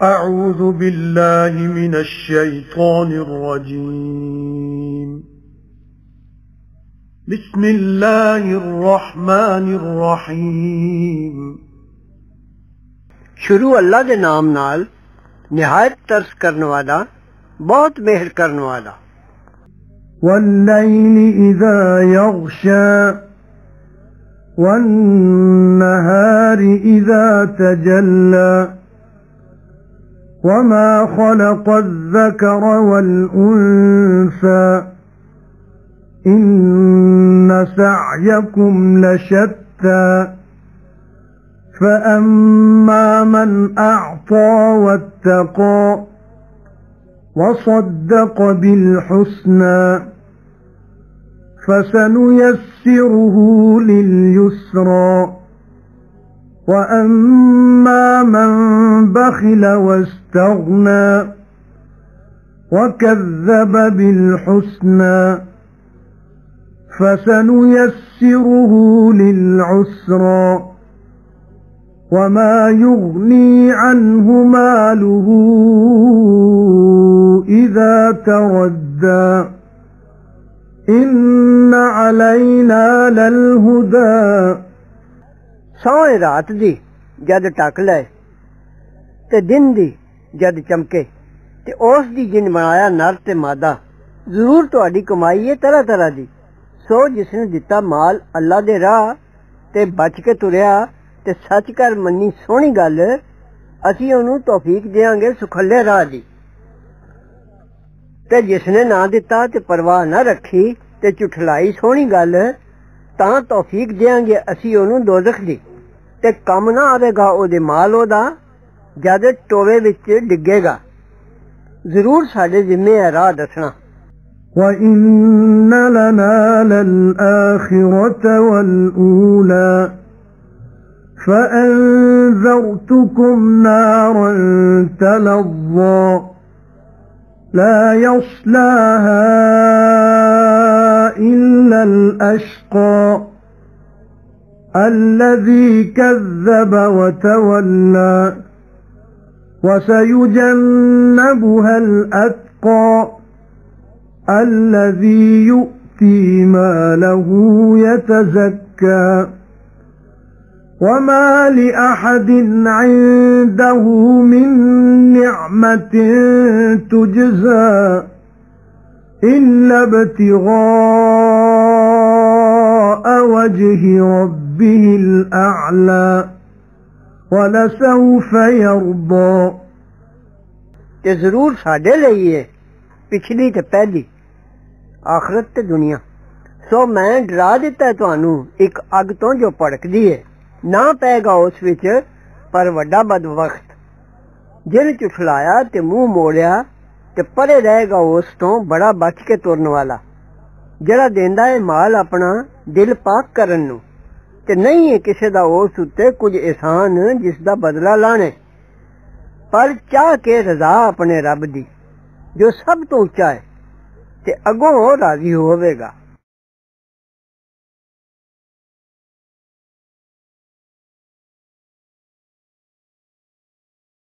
أعوذ بالله من الشيطان الرجيم بسم الله الرحمن الرحيم شروع اللہ دے نام نال نہایت ترس کرنے والا بہت مہر کرنے والا والليل إذا يغشى والنهار إذا تجلى وما خلق الذكر والأنثى إن سعيكم لشتى فأما من أعطى واتقى وصدق بالحسنى فسنيسره لليسرى وأما من بخل واستغنى وكذب بالحسنى فسنيسره للعسرى وما يغني عنه ماله إذا تردى إن علينا للهدى سوئے رات دی جد ٹک لے تے دن دی جد چمکے تے اس دی جن بنایا نر تے مادہ ضرور تہاڈی کمائی ہے طرح طرح دی سو جس نے دتا مال اللہ دے راہ تے بچ کے تریا تے سچ کر منی سونی گل اسی اونوں توفیق دیاں گے سکھلے راہ دی تے جس نے نہ دتا تے پرواہ نہ رکھی تے چٹھلائی سونی گل تاں توفیق دیاں گے اسی اونوں دوزخ دی تے کم نہ آوے گا او دے مال او دا جد ٹوے وچ ڈگے گا ضرور ساڈے ذمے ہے راہ دسنا وَإِنَّ لَنَا لَلْآخِرَةَ وَالْأُولَى فَأَنذَرْتُكُمْ نَارًا تَلَظَّى لَا يَصْلَاهَا إِلَّا الْأَشْقَى الَّذِي كَذَّبَ وَتَوَلَّى وَسَيُجَنَّبُهَا الْأَتْقَى الَّذِي يُؤْتِي مَالَهُ يَتَزَكَّى وَمَا لِأَحَدٍ عِندَهُ مِن نِّعْمَةٍ تُجْزَى إِلَّا ابْتِغَاءَ وَجْهِ رَبِّهِ الْأَعْلَى وَلَسَوْفَ يَرْضَى تے ضرور ساڈے لئی ہے پچھلی تے پہلی آخرت تے دنیا سو میں ڈرا دیتا ہے تانوں ایک اگ تو جو پڑکدی ہے نہ پے گا اس وچ پر وڈا بدبخت جن چٹھلایا تے منہ موڑیا تے پرے رہے گا اس تو بڑا بچ کے ترن والا جڑا دیندا ہے مال اپنا دل پاک کرن نو تے نہیں ہے کسے دا اس اُتے کچھ احسان جس دا بدلہ لانے پر چاہ کے رضا اپنے رب دی جو سب تو اونچا ہے تے اگوں راضی ہووے گا